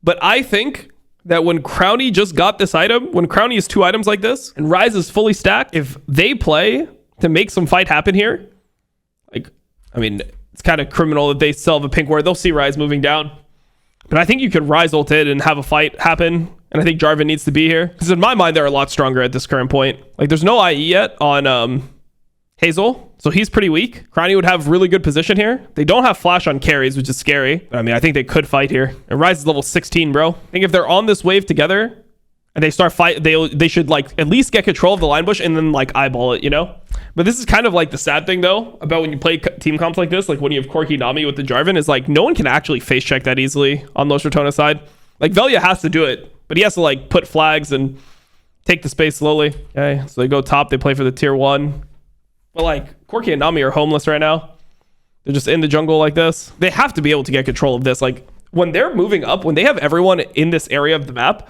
But I think that when Crowny just got this item, when Crowny has 2 items like this, and Ryze is fully stacked, if they play to make some fight happen here, like, I mean, it's kind of criminal that they still have a pink ward. They'll see Ryze moving down. But I think you could Ryze ult in and have a fight happen. And I think Jarvan needs to be here. Because in my mind, they're a lot stronger at this current point. Like, there's no IE yet on Hazel, so he's pretty weak. Crowny would have really good position here. They don't have flash on carries, which is scary. But I mean, I think they could fight here. And Ryze is level 16, bro. I think if they're on this wave together and they start fight, they should like at least get control of the line bush and then like eyeball it, you know? But this is kind of like the sad thing though about when you play team comps like this, like when you have Corki Nami with the Jarvan, is like no one can actually face check that easily on Los Ratones side. Like Velia has to do it, but he has to like put flags and take the space slowly. Okay, so they go top, they play for the tier 1. But like Corki and Nami are homeless right now. They're just in the jungle like this. They have to be able to get control of this. Like when they're moving up, when they have everyone in this area of the map,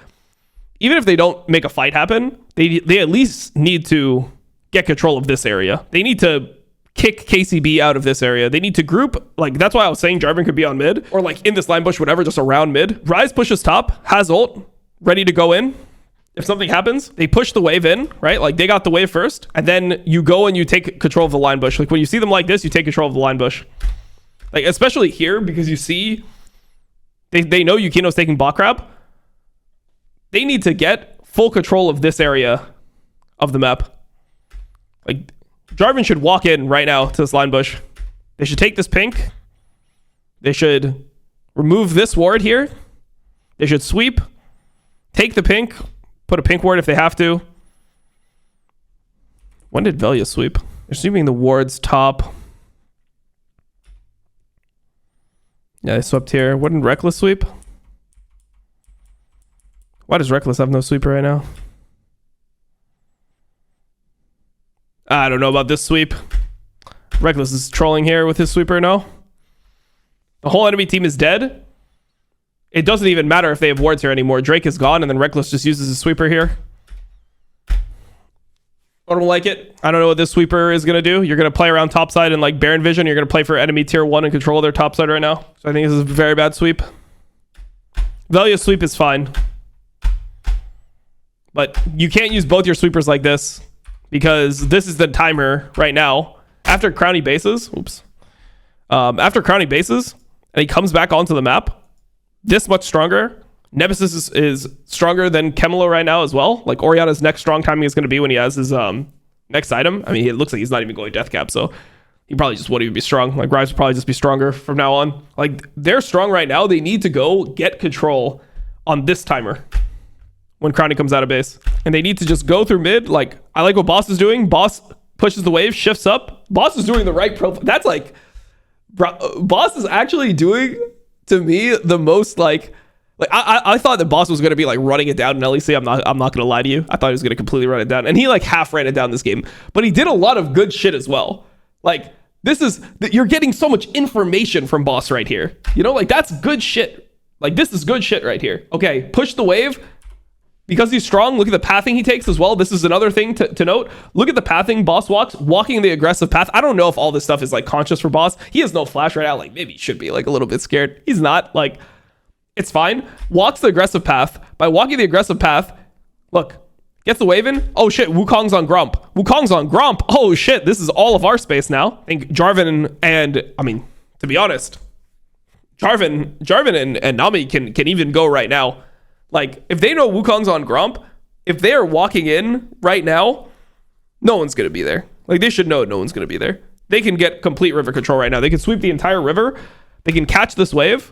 even if they don't make a fight happen, they at least need to get control of this area. They need to kick KCB out of this area. They need to group. Like that's why I was saying Jarvan could be on mid or like in this line bush, whatever, just around mid. Ryze pushes top, has ult, ready to go in. If something happens, they push the wave in, right? Like they got the wave first, and then you go and you take control of the line bush. Like when you see them like this, you take control of the line bush. Like especially here, because you see, they know Yukino's taking bot crab. They need to get full control of this area of the map. Like Jarvan should walk in right now to this line bush. They should take this pink. They should remove this ward here. They should sweep, take the pink, put a pink ward if they have to. When did Velia sweep? They're sweeping the wards top. Yeah, they swept here. Wouldn't Reckless sweep? Why does Reckless have no sweeper right now? I don't know about this sweep. Reckless is trolling here with his sweeper, no? The whole enemy team is dead. It doesn't even matter if they have wards here anymore. Drake is gone, and then Reckless just uses his sweeper here. I don't like it. I don't know what this sweeper is going to do. You're going to play around topside and like Baron Vision. You're going to play for enemy tier 1 and control their topside right now. So I think this is a very bad sweep. Velia's sweep is fine. But you can't use both your sweepers like this because this is the timer right now. After Crowny bases, after Crowny bases and he comes back onto the map, this much stronger. Nemesis is stronger than Camelo right now as well. Like Orianna's next strong timing is going to be when he has his next item. I mean, it looks like he's not even going death cap, so he probably just won't even be strong. Like Ryze will probably just be stronger from now on. Like they're strong right now. They need to go get control on this timer when Crowny comes out of base, and they need to just go through mid. Like I like what Boss is doing. Boss pushes the wave, shifts up. Boss is doing the right profile. That's like, Boss is actually doing, to me, the most like I thought that Boss was going to be like running it down in LEC. I'm not going to lie to you. I thought he was going to completely run it down, and he like half ran it down this game, but he did a lot of good shit as well. Like you're getting so much information from Boss right here. You know, like that's good shit. Like this is good shit right here. Okay, push the wave. Because he's strong, look at the pathing he takes as well. This is another thing to note. Look at the pathing boss walking the aggressive path. I don't know if all this stuff is like conscious for boss. He has no flash right now. Like maybe he should be like a little bit scared. He's not. Like it's fine. Walks the aggressive path. By walking the aggressive path, look, gets the wave in. Oh shit, Wukong's on Grump. Wukong's on Grump. Oh shit, this is all of our space now. I think Jarvan and I mean, to be honest, Jarvan and Nami can even go right now. Like, if they know Wukong's on Grump, if they are walking in right now, no one's going to be there. Like, they should know no one's going to be there. They can get complete river control right now. They can sweep the entire river. They can catch this wave.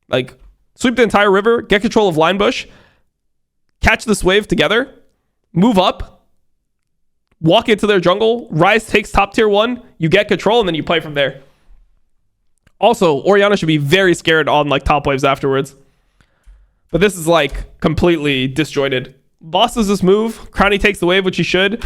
Like, sweep the entire river, get control of Line Bush, catch this wave together, move up, walk into their jungle, Ryze takes top tier 1, you get control, and then you play from there. Also, Orianna should be very scared on, like, top waves afterwards. But this is like completely disjointed. Boss does this move. Crowny takes the wave, which he should.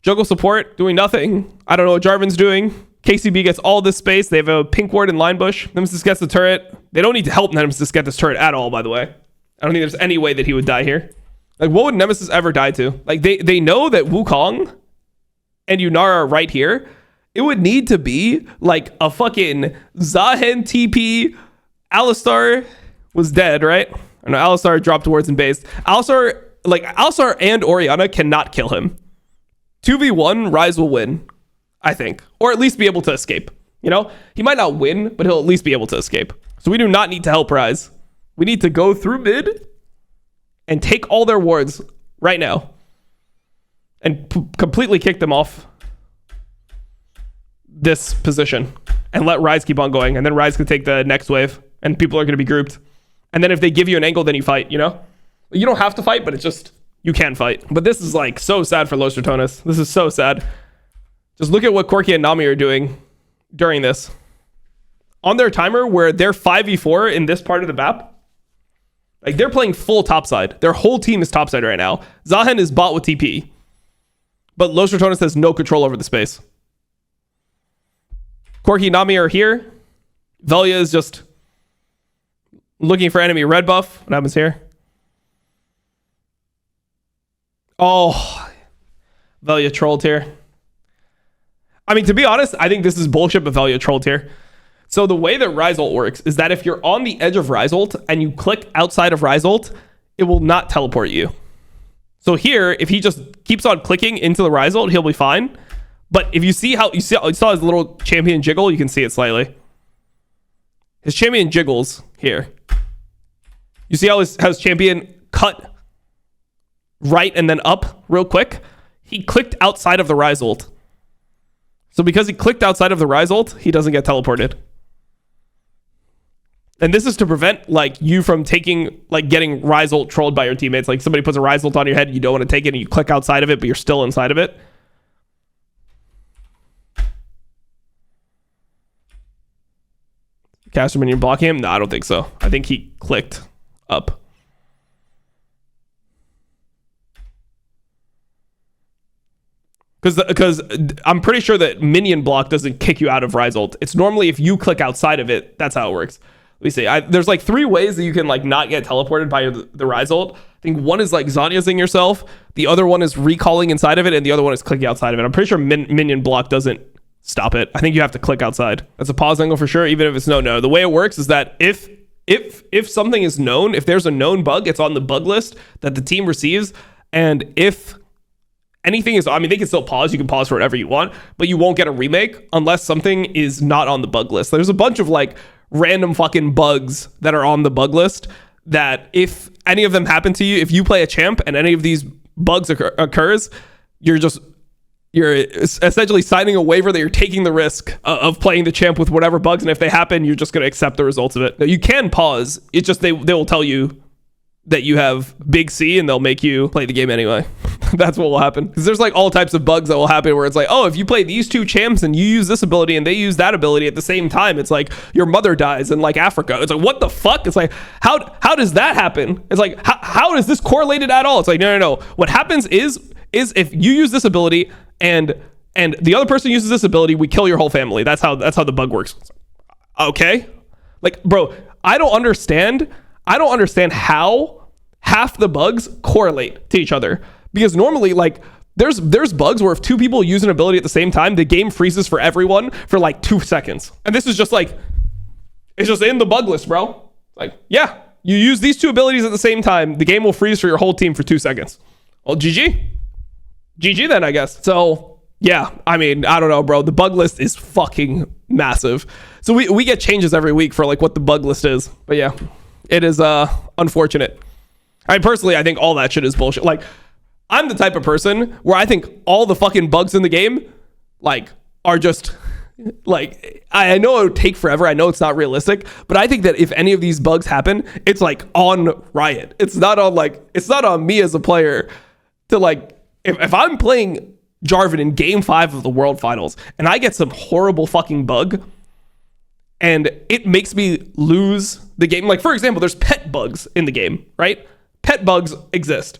Jungle support doing nothing. I don't know what Jarvan's doing. KCB gets all this space. They have a pink ward in Line Bush. Nemesis gets the turret. They don't need to help Nemesis get this turret at all, by the way. I don't think there's any way that he would die here. Like, what would Nemesis ever die to? Like, they know that Wukong and Yunara are right here. It would need to be like a fucking Zahen TP. Alistar was dead, right? No, Alistar dropped towards and based. Alistar and Orianna cannot kill him. 2v1, Ryze will win, I think. Or at least be able to escape. You know? He might not win, but he'll at least be able to escape. So we do not need to help Ryze. We need to go through mid and take all their wards right now. And completely kick them off this position. And let Ryze keep on going. And then Ryze can take the next wave. And people are going to be grouped. And then if they give you an angle, then you fight, you know? You don't have to fight, but it's just, you can fight. But this is like so sad for Los RATONES. This is so sad. Just look at what Corki and Nami are doing during this. On their timer, where they're 5v4 in this part of the map, like they're playing full topside. Their whole team is topside right now. Zahen is bot with TP. But Los RATONES has no control over the space. Corki and Nami are here. Velia is just looking for enemy red buff. What happens here? Oh, Velia trolled here. I mean, to be honest, I think this is bullshit, but Velia trolled here. So the way that Ryze ult works is that if you're on the edge of Ryze ult and you click outside of Ryze ult, it will not teleport you. So here, if he just keeps on clicking into the Ryze ult, he'll be fine. But if you see how you saw his little champion jiggle, you can see it slightly. His champion jiggles here. You see how his champion cut right and then up real quick? He clicked outside of the Ryze ult. So because he clicked outside of the Ryze ult, he doesn't get teleported. And this is to prevent like you from taking, like getting Ryze ult trolled by your teammates. Like somebody puts a Ryze ult on your head, you don't want to take it, and you click outside of it, but you're still inside of it. Caster minion blocking him? No, I don't think so. I think he clicked up. Because I'm pretty sure that minion block doesn't kick you out of Ryze ult. It's normally if you click outside of it, that's how it works. Let me see. There's like 3 ways that you can like not get teleported by the Ryze ult. I think one is like Zanya'ing yourself. The other one is recalling inside of it. And the other one is clicking outside of it. I'm pretty sure minion block doesn't stop it. I think you have to click outside. That's a pause angle for sure, even if it's no. The way it works is that if something is known, if there's a known bug, it's on the bug list that the team receives. And if anything is, I mean, they can still pause. You can pause for whatever you want, but you won't get a remake unless something is not on the bug list. There's a bunch of like random fucking bugs that are on the bug list that if any of them happen to you, if you play a champ and any of these bugs occurs, you're essentially signing a waiver that you're taking the risk of playing the champ with whatever bugs. And if they happen, you're just going to accept the results of it. Now, you can pause. It's just they will tell you that you have big C and they'll make you play the game anyway. That's what will happen. Because there's like all types of bugs that will happen where it's like, oh, if you play these 2 champs and you use this ability and they use that ability at the same time, it's like your mother dies in like Africa. It's like, what the fuck? It's like, how does that happen? It's like, how is this correlated at all? It's like, no. What happens is if you use this ability and the other person uses this ability, we kill your whole family. That's how the bug works. Okay? Like, bro, I don't understand half the bugs correlate to each other. Because normally, like, there's bugs where if two people use an ability at the same time, the game freezes for everyone for like 2 seconds. And this is just like, it's just in the bug list, bro. Like, yeah, you use these two abilities at the same time, the game will freeze for your whole team for 2 seconds. Well, GG then, I guess. So yeah, I mean, I don't know, bro. The bug list is fucking massive. So we get changes every week for like what the bug list is. But yeah, it is unfortunate. I personally, I think all that shit is bullshit. Like, I'm the type of person where I think all the fucking bugs in the game, like, are just, like, I know it would take forever. I know it's not realistic, but I think that if any of these bugs happen, it's like on Riot. It's not on me as a player to like, if I'm playing Jarvan in game 5 of the World Finals and I get some horrible fucking bug and it makes me lose the game. Like, for example, there's pet bugs in the game, right? Pet bugs exist.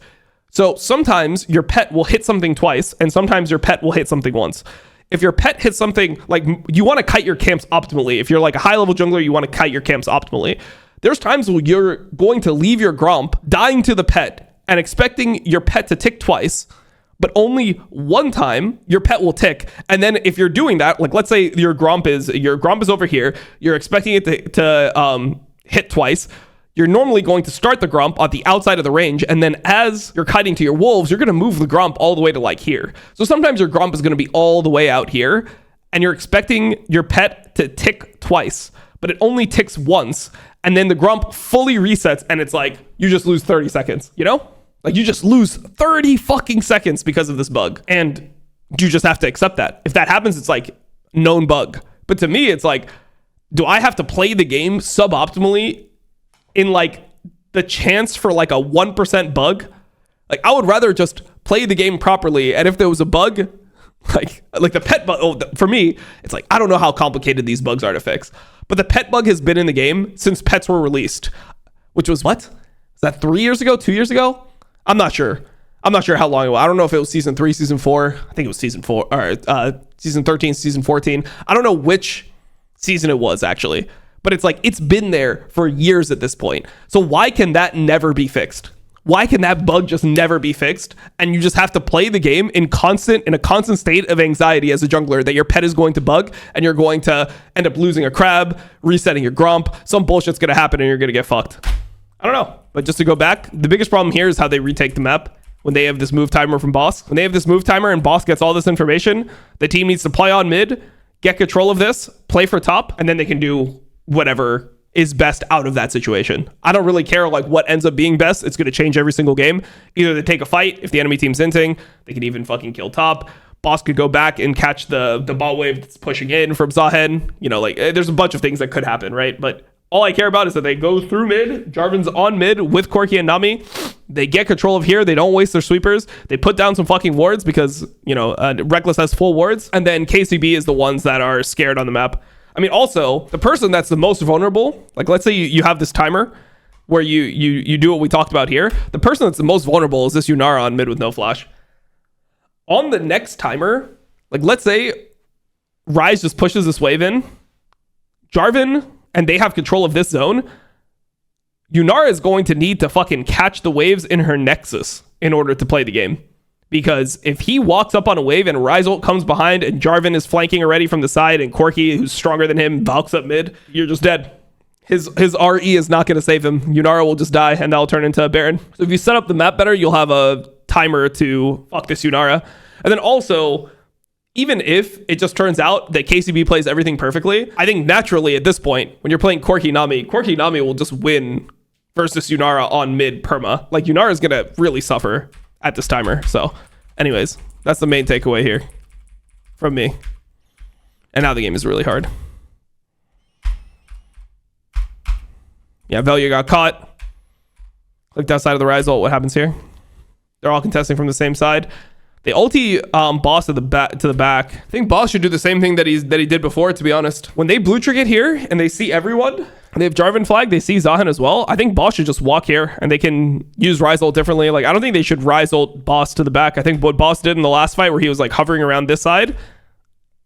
So sometimes your pet will hit something twice, and sometimes your pet will hit something once. If your pet hits something, like, you want to kite your camps optimally. If you're like a high-level jungler, you want to kite your camps optimally. There's times where you're going to leave your Gromp dying to the pet and expecting your pet to tick twice, but only one time your pet will tick. And then if you're doing that, like, let's say your Gromp is over here, you're expecting it to hit twice. You're normally going to start the Gromp on the outside of the range, and then as you're kiting to your wolves, you're going to move the Gromp all the way to like here. So sometimes your Gromp is going to be all the way out here, and you're expecting your pet to tick twice, but it only ticks once, and then the Gromp fully resets, and it's like, you just lose 30 seconds, you know? Like, you just lose 30 fucking seconds because of this bug, and you just have to accept that. If that happens, it's like, known bug. But to me, it's like, do I have to play the game suboptimally in like the chance for like a 1% bug? Like, I would rather just play the game properly, and if there was a bug, like the pet bug, for me, it's like, I don't know how complicated these bugs are to fix, but the pet bug has been in the game since pets were released, which was, what? Is that 3 years ago, 2 years ago? I'm not sure how long it was. I don't know if it was season 3, season 4. I think it was season 4, or season 13, season 14. I don't know which season it was, actually. But it's like, it's been there for years at this point. So why can that never be fixed? Why can that bug just never be fixed? And you just have to play the game in a constant state of anxiety as a jungler that your pet is going to bug and you're going to end up losing a crab, resetting your Gromp. Some bullshit's going to happen and you're going to get fucked. I don't know. But just to go back, the biggest problem here is how they retake the map when they have this move timer from Boss. When they have this move timer and Boss gets all this information, the team needs to play on mid, get control of this, play for top, and then they can do whatever is best out of that situation. I don't really care like what ends up being best. It's going to change every single game. Either they take a fight if the enemy team's inting, they can even fucking kill top. Boss could go back and catch the ball wave that's pushing in from Zahed. You know, like, there's a bunch of things that could happen, right? But all I care about is that they go through mid. Jarvan's on mid with Corki and Nami. They get control of here. They don't waste their sweepers. They put down some fucking wards because, you know, Reckless has full wards. And then KCB is the ones that are scared on the map. I mean, also, the person that's the most vulnerable, like, let's say you have this timer where you do what we talked about here. The person that's the most vulnerable is this Yunara on mid with no flash. On the next timer, like, let's say Ryze just pushes this wave in, Jarvan, and they have control of this zone, Yunara is going to need to fucking catch the waves in her Nexus in order to play the game. Because if he walks up on a wave and Ryze ult comes behind and Jarvan is flanking already from the side and Corki, who's stronger than him, valks up mid, you're just dead. His RE is not going to save him. Yunara will just die and that'll turn into a Baron. So if you set up the map better, you'll have a timer to fuck this Yunara. And then also, even if it just turns out that KCB plays everything perfectly, I think naturally at this point, when you're playing Corki Nami will just win versus Yunara on mid perma. Like, Yunara is going to really suffer at this timer. So anyways, that's the main takeaway here from me. And now the game is really hard. Yeah, Velia got caught. Clicked outside of the Ryze ult. What happens here? They're all contesting from the same side. They ulti Boss to the back. I think Boss should do the same thing that he did before, to be honest. When they blue trick it here and they see everyone, and they have Jarvan flag, they see Zahen as well. I think Boss should just walk here and they can use Ryze ult differently. Like, I don't think they should Ryze ult Boss to the back. I think what Boss did in the last fight where he was like hovering around this side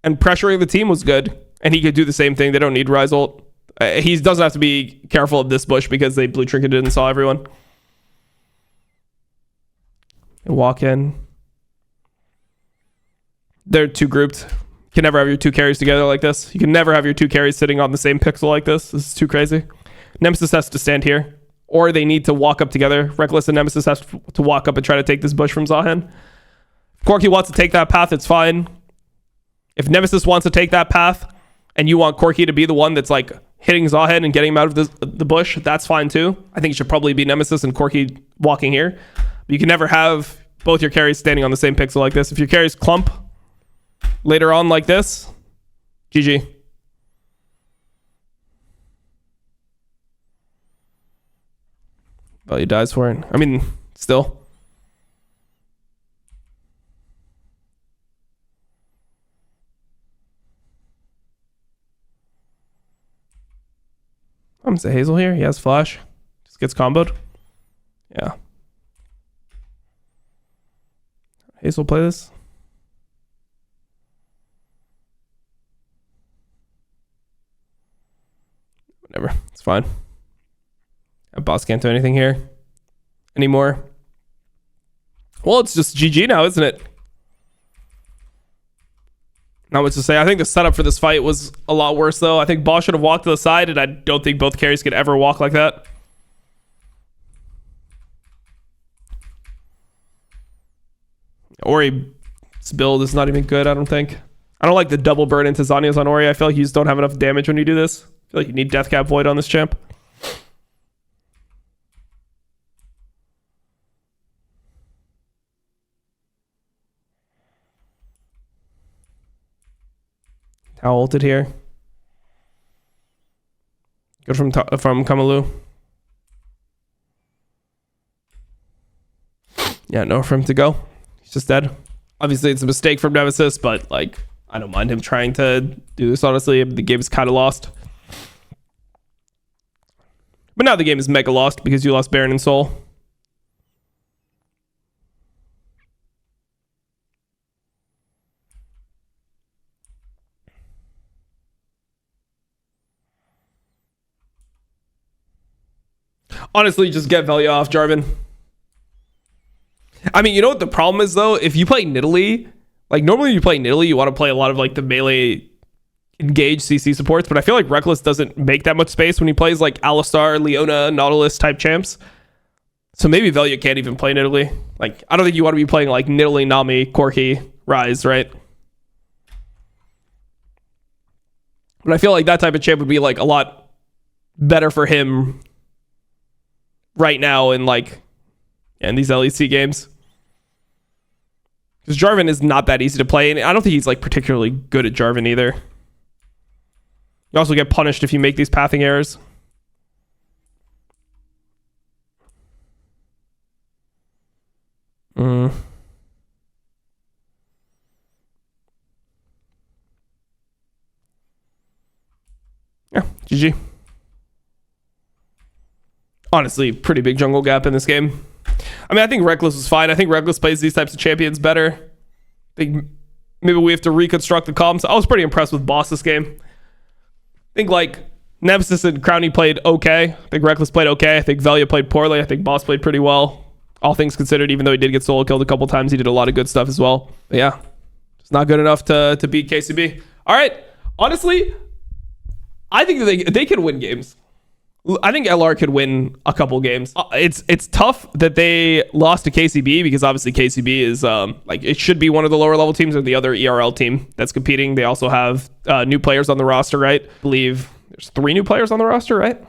and pressuring the team was good. And he could do the same thing. They don't need Ryze ult. He doesn't have to be careful of this bush because they blue tricketed and saw everyone. They walk in. They're too grouped. You can never have your 2 carries together like this. You can never have your 2 carries sitting on the same pixel like this. This is too crazy. Nemesis has to stand here. Or they need to walk up together. Reckless and Nemesis has to walk up and try to take this bush from Zahen. If Corki wants to take that path, it's fine. If Nemesis wants to take that path and you want Corki to be the one that's like hitting Zahen and getting him out of the bush, that's fine too. I think it should probably be Nemesis and Corki walking here. But you can never have both your carries standing on the same pixel like this. If your carries clump later on like this, GG. Value dies for it. I mean, still. I'm gonna say Hazel here. He has flash. Just gets comboed. Yeah. Hazel play this. Whatever. It's fine. That boss can't do anything here anymore. Well, it's just GG now, isn't it? Not much to say. I think the setup for this fight was a lot worse, though. I think boss should have walked to the side, and I don't think both carries could ever walk like that. Ori's build is not even good, I don't think. I don't like the double burn into Zhonya's on Ori. I feel like you just don't have enough damage when you do this. I feel like you need Death Cap Void on this champ. How ulted here? Good from Kamalu. Yeah, nowhere for him to go. He's just dead. Obviously, it's a mistake from Nemesis, but like, I don't mind him trying to do this, honestly. The game is kind of lost. But now the game is mega lost because you lost Baron and Soul. Honestly, just get Velia off Jarvan. I mean, you know what the problem is, though? If you play Nidalee, like, normally you play Nidalee, you want to play a lot of, like, the melee engage CC supports, but I feel like Reckless doesn't make that much space when he plays, like, Alistar, Leona, Nautilus type champs. So maybe Velia can't even play Nidalee. Like, I don't think you want to be playing, like, Nidalee, Nami, Corki, Ryze, right? But I feel like that type of champ would be, like, a lot better for him right now in, like, in these LEC games. Because Jarvan is not that easy to play, and I don't think he's, like, particularly good at Jarvan either. You also get punished if you make these pathing errors. Yeah, GG. Honestly, pretty big jungle gap in this game. I mean, I think Reckless was fine. I think Reckless plays these types of champions better. I think maybe we have to reconstruct the comms. I was pretty impressed with Boss this game. I think, like, Nemesis and Crowny played okay. I think Reckless played okay. I think Velia played poorly. I think Boss played pretty well. All things considered, even though he did get solo killed a couple times, he did a lot of good stuff as well. But yeah, it's not good enough to beat KCB. All right. Honestly, I think that they can win games. I think LR could win a couple games. It's tough that they lost to KCB because obviously KCB is like, it should be one of the lower level teams or the other ERL team that's competing. They also have new players on the roster, right? I believe there's 3 new players on the roster, right?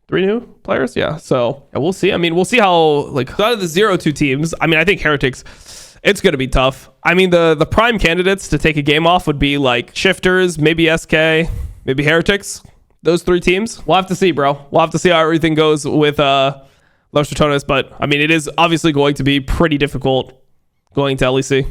3 new players, yeah. So yeah, we'll see. I mean, we'll see how, like, out of the 0-2 teams. I mean, I think Heretics, it's gonna be tough. I mean, the prime candidates to take a game off would be like Shifters, maybe SK, maybe Heretics. Those 3 teams. We'll have to see, bro. We'll have to see how everything goes with RATONES. But I mean, it is obviously going to be pretty difficult going to LEC.